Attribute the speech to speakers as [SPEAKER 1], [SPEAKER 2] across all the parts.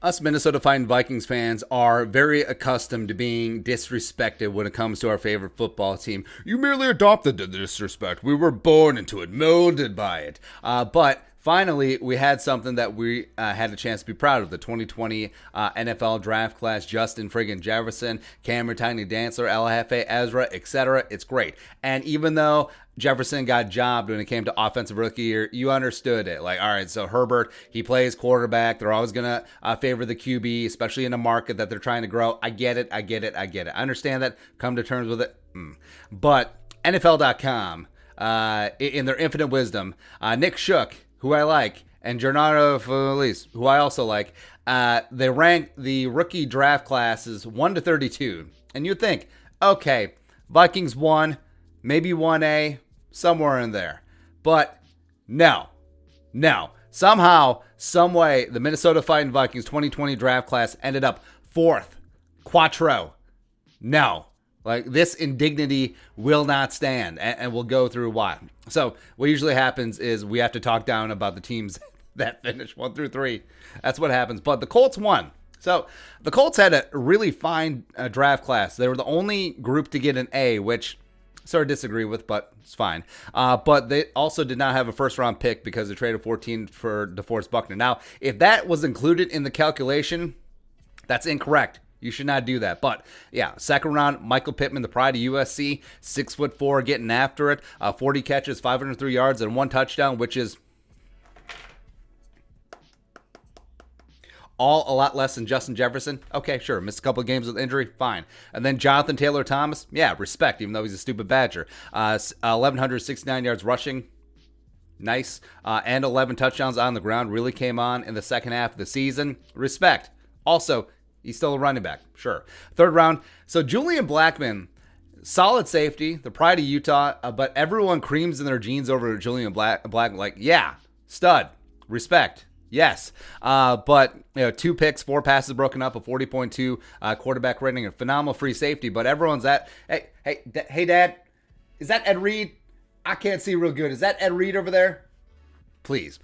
[SPEAKER 1] Us Minnesota Vikings fans are very accustomed to being disrespected when it comes to our favorite football team. You merely adopted the disrespect. We were born into it, molded by it. But finally, we had something that we had a chance to be proud of. The 2020 NFL draft class, Justin friggin' Jefferson, Cameron Dantzler, Hefe, Ezra, etc. It's great. And even though Jefferson got jobbed when it came to offensive rookie year, you understood it. Like, all right, so Herbert, he plays quarterback. They're always going to favor the QB, especially in a market that they're trying to grow. I get it. I understand that. Come to terms with it. But NFL.com, in their infinite wisdom, Nick Shook, who I like, and Gennaro Felice, who I also like, they rank the rookie draft classes 1 to 32. And you'd think, okay, Vikings 1, maybe 1A, somewhere in there. But no. Somehow, some way, the Minnesota Vikings 2020 draft class ended up 4th. Quattro. No. Like, this indignity will not stand, and we'll go through why. So, what usually happens is we have to talk down about the teams that finish 1 through 3. That's what happens. But the Colts won. So, the Colts had a really fine draft class. They were the only group to get an A, which sort of disagree with, but it's fine. But they also did not have a first-round pick because they traded 14 for DeForest Buckner. Now, if that was included in the calculation, that's incorrect. You should not do that. But, yeah, second round, Michael Pittman, the pride of USC, 6'4", getting after it, 40 catches, 503 yards, and 1 touchdown, which is all a lot less than Justin Jefferson. Okay, sure. Missed a couple of games with injury. Fine. And then Jonathan Taylor Thomas. Yeah, respect, even though he's a stupid Badger. 1,169 yards rushing. Nice. And 11 touchdowns on the ground. Really came on in the second half of the season. Respect. Also, he's still a running back. Sure. Third round. So Julian Blackmon, solid safety, the pride of Utah, but everyone creams in their jeans over Julian Blackmon. Like, yeah, stud. Respect. Yes, but 2 picks, 4 passes broken up, a 40.2 quarterback rating, a phenomenal free safety. But everyone's at, hey, Dad, is that Ed Reed? I can't see real good. Is that Ed Reed over there? Please.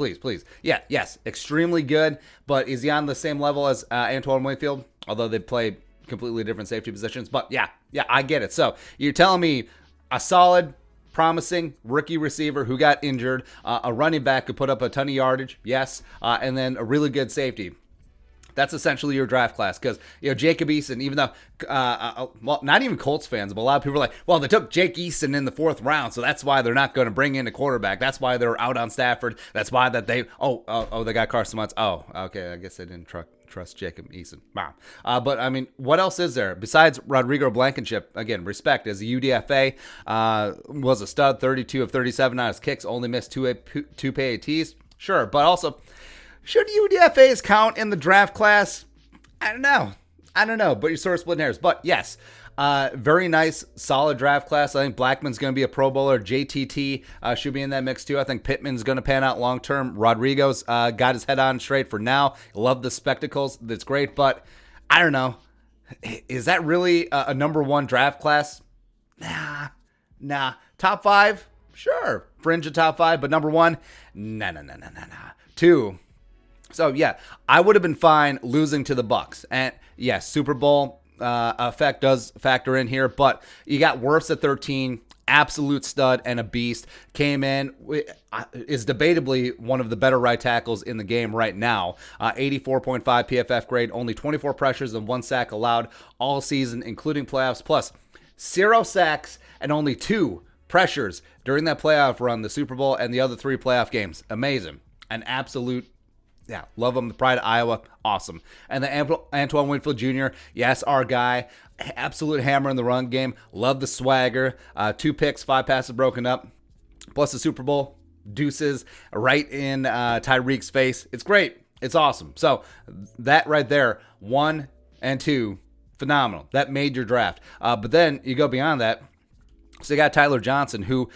[SPEAKER 1] Yeah, yes, extremely good. But is he on the same level as Antoine Winfield? Although they play completely different safety positions. But yeah, I get it. So you're telling me a solid, promising rookie receiver who got injured, a running back who put up a ton of yardage, yes, and then a really good safety. That's essentially your draft class because, Jacob Eason, even though, well, not even Colts fans, but a lot of people are like, well, they took Jake Eason in the 4th round, so that's why they're not going to bring in a quarterback. That's why they're out on Stafford. That's why that they got Carson Wentz. Oh, okay, I guess they didn't trust Jacob Eason. Wow. But, I mean, what else is there? Besides Rodrigo Blankenship, again, respect, as a UDFA, was a stud, 32 of 37 on his kicks, only missed two PATs. Sure, but also, should UDFAs count in the draft class? I don't know, but you're sort of splitting hairs. But yes, very nice, solid draft class. I think Blackman's going to be a Pro Bowler. JTT should be in that mix too. I think Pittman's going to pan out long term. Rodrigo's got his head on straight for now. Love the spectacles. That's great. But I don't know. Is that really a number 1 draft class? Nah. Top 5? Sure. Fringe of top 5. But number 1? Nah. 2. So, yeah, I would have been fine losing to the Bucs. And, yes, Super Bowl effect does factor in here. But you got Wirfs at 13, absolute stud and a beast. Came in, is debatably one of the better right tackles in the game right now. 84.5 PFF grade, only 24 pressures and 1 sack allowed all season, including playoffs. Plus, 0 sacks and only 2 pressures during that playoff run, the Super Bowl and the other 3 playoff games. Amazing. An absolute, yeah, love him. The pride of Iowa, awesome. And the Antoine Winfield Jr., yes, our guy, absolute hammer in the run game. Love the swagger. 2 picks, 5 passes broken up, plus the Super Bowl deuces right in Tyreek's face. It's great. It's awesome. So that right there, 1 and 2, phenomenal. That made your draft. But then you go beyond that. So you got Tyler Johnson, who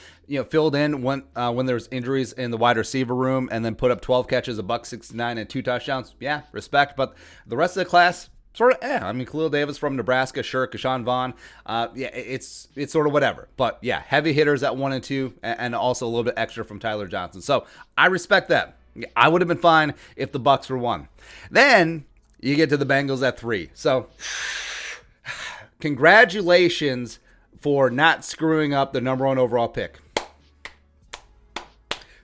[SPEAKER 1] filled in when there was injuries in the wide receiver room, and then put up 12 catches, $169 and 2 touchdowns. Yeah, respect. But the rest of the class, sort of, I mean, Khalil Davis from Nebraska, sure. Keshawn Vaughn, yeah, it's sort of whatever. But yeah, heavy hitters at 1 and 2, and also a little bit extra from Tyler Johnson. So I respect that. I would have been fine if the Bucs were 1. Then You get to the Bengals at 3. So, congratulations for not screwing up the number 1 overall pick.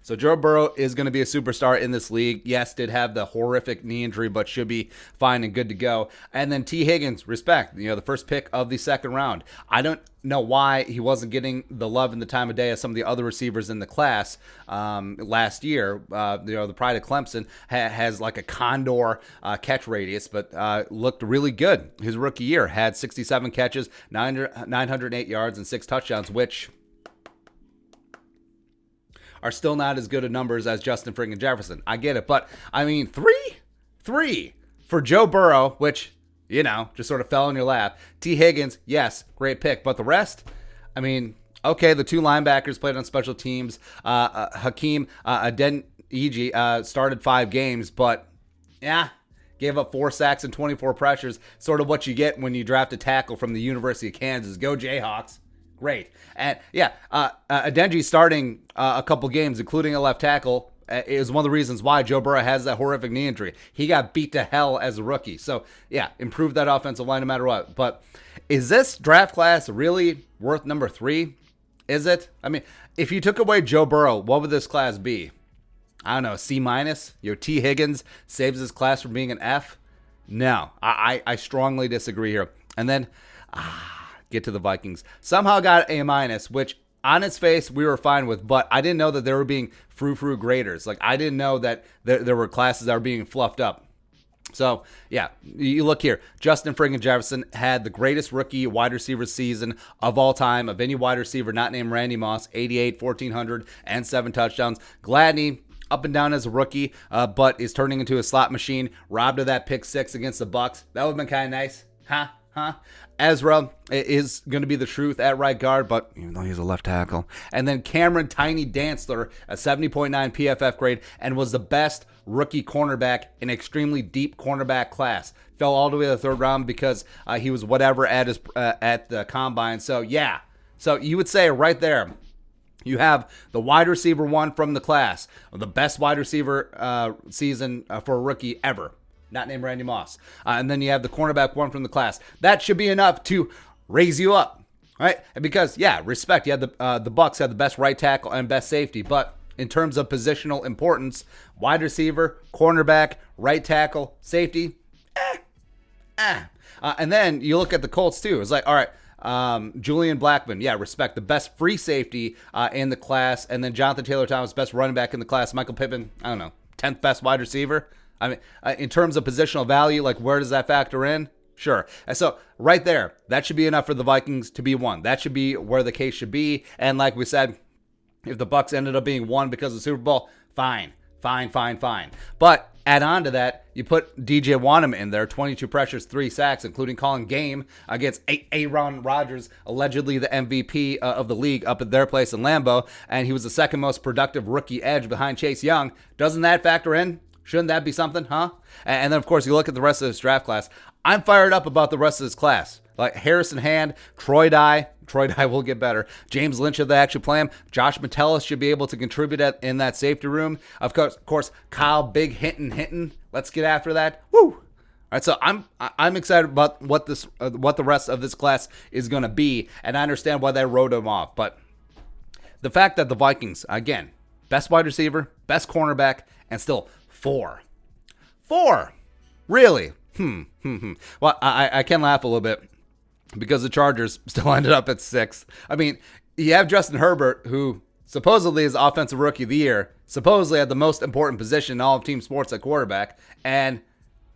[SPEAKER 1] So Joe Burrow is going to be a superstar in this league. Yes, did have the horrific knee injury, but should be fine and good to go. And then T. Higgins, respect, the first pick of the second round. I don't know why he wasn't getting the love and the time of day as some of the other receivers in the class last year. The pride of Clemson has like a condor catch radius, but looked really good. His rookie year had 67 catches, 908 yards, and 6 touchdowns, which are still not as good of numbers as Justin friggin' Jefferson. I get it, but I mean, three for Joe Burrow, which, just sort of fell in your lap. T. Higgins, yes, great pick, but the rest, I mean, okay, the 2 linebackers played on special teams. Hakeem Adeniji started 5 games, but yeah, gave up 4 sacks and 24 pressures. Sort of what you get when you draft a tackle from the University of Kansas. Go Jayhawks. Great. And yeah, Adeniji starting a couple games, including a left tackle, is one of the reasons why Joe Burrow has that horrific knee injury. He got beat to hell as a rookie. So yeah, improve that offensive line no matter what. But is this draft class really worth number 3? Is it? I mean, if you took away Joe Burrow, what would this class be? I don't know, C-? T. Higgins saves this class from being an F? No, I strongly disagree here. And then, get to the Vikings. Somehow got A-, which on its face we were fine with, but I didn't know that they were being frou-frou graders. Like, I didn't know that there were classes that were being fluffed up. So, yeah, you look here. Justin friggin' Jefferson had the greatest rookie wide receiver season of all time of any wide receiver not named Randy Moss, 88, 1,400, and 7 touchdowns. Gladney, up and down as a rookie, but is turning into a slot machine. Robbed of that pick 6 against the Bucs. That would have been kind of nice. Huh? Ezra is going to be the truth at right guard, but even though he's a left tackle. And then Cameron Tiny Dantzler, a 70.9 PFF grade, and was the best rookie cornerback in an extremely deep cornerback class. Fell all the way to the 3rd round because he was whatever at the combine. So yeah, so you would say right there, you have the wide receiver 1 from the class, the best wide receiver season for a rookie ever. Not named Randy Moss. And then you have the cornerback 1 from the class. That should be enough to raise you up, right? And because, yeah, respect. You had the Bucs had the best right tackle and best safety. But in terms of positional importance, wide receiver, cornerback, right tackle, safety, and then you look at the Colts, too. It's like, all right, Julian Blackmon, yeah, respect. The best free safety in the class. And then Jonathan Taylor-Thomas, best running back in the class. Michael Pittman, I don't know, 10th best wide receiver. I mean, in terms of positional value, like where does that factor in? Sure. And so right there, that should be enough for the Vikings to be 1. That should be where the case should be. And like we said, if the Bucs ended up being 1 because of the Super Bowl, fine. But add on to that, you put DJ Wanham in there, 22 pressures, 3 sacks, including calling game against Aaron Rodgers, allegedly the MVP of the league up at their place in Lambeau, and he was the 2nd most productive rookie edge behind Chase Young. Doesn't that factor in? Shouldn't that be something, huh? And then, of course, you look at the rest of this draft class. I'm fired up about the rest of this class. Like Harrison Hand, Troy Dye will get better. James Lynch, if they actually play him. Josh Metellus should be able to contribute in that safety room. Of course, Kyle Big Hinton. Let's get after that. Woo! All right, so I'm excited about what the rest of this class is going to be, and I understand why they wrote him off. But the fact that the Vikings, again, best wide receiver, best cornerback, and still 4. Really? Well, I can laugh a little bit because the Chargers still ended up at 6. I mean, you have Justin Herbert, who supposedly is Offensive Rookie of the Year, supposedly at the most important position in all of team sports at quarterback, and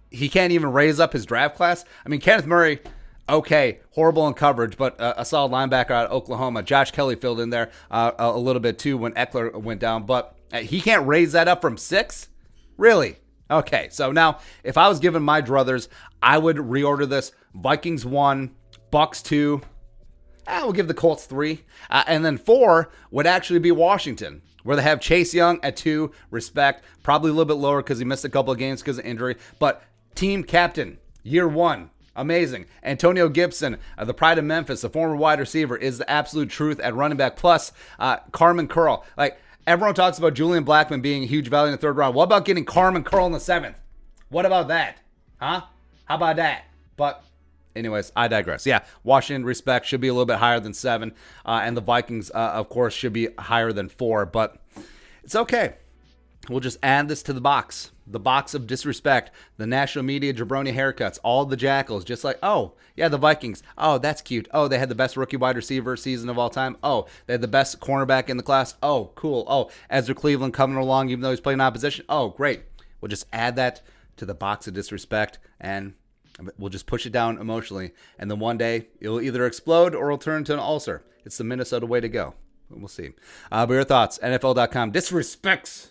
[SPEAKER 1] he can't even raise up his draft class. I mean, Kenneth Murray, okay, horrible in coverage, but a solid linebacker out of Oklahoma. Josh Kelly filled in there a little bit too when Eckler went down, but he can't raise that up from 6? Really? Okay, so now if I was given my druthers, I would reorder this. Vikings 1, Bucs 2. We'll give the Colts 3. And then 4 would actually be Washington, where they have Chase Young at 2, respect. Probably a little bit lower because he missed a couple of games because of injury. But team captain, year 1. Amazing. Antonio Gibson, the pride of Memphis, the former wide receiver, is the absolute truth at running back. Plus, Carmen Curl. Like, everyone talks about Julian Blackmon being a huge value in the 3rd round. What about getting Carmen Curl in the 7th? What about that? Huh? How about that? But anyways, I digress. Yeah, Washington, respect, should be a little bit higher than 7. And the Vikings, of course, should be higher than 4. But it's okay. We'll just add this to the box. The box of disrespect. The national media jabroni haircuts. All the jackals. Just like, oh, yeah, the Vikings. Oh, that's cute. Oh, they had the best rookie wide receiver season of all time. Oh, they had the best cornerback in the class. Oh, cool. Oh, Ezra Cleveland coming along even though he's playing opposition. Oh, great. We'll just add that to the box of disrespect, and we'll just push it down emotionally. And then one day, it'll either explode or it'll turn into an ulcer. It's the Minnesota way to go. We'll see. But your thoughts, NFL.com disrespects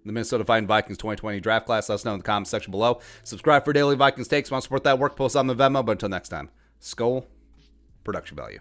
[SPEAKER 1] the Minnesota Vikings 2020 draft class. Let us know in the comments section below. Subscribe for daily Vikings takes. Want to support that work, post on the Venmo. But until next time, Skol, production value.